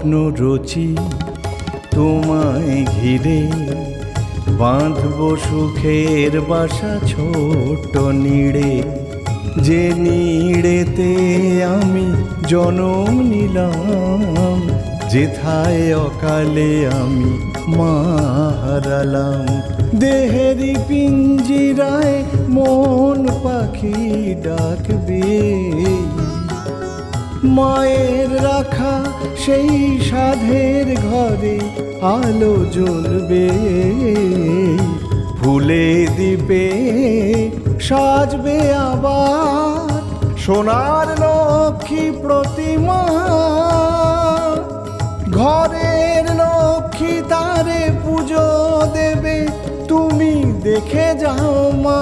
স্বপ্ন রচি তোমায় ঘিরে, বাঁধব সুখের বাসা ছোট নিড়ে। যে নিড়েতে আমি জনম নিলাম, যেথায় অকালে আমি মা হারালাম। দেহেরি পিঞ্জিরায় মন পাখি ডাকবে, মায়ের রাখা সেই সাধের ঘরে আলো জ্বলবে। ফুলে দিবে সাজবে আবার সোনার লক্ষ্মী প্রতিমা। ঘরের লক্ষ্মী তারে পুজো দেবে, তুমি দেখে যাও মা।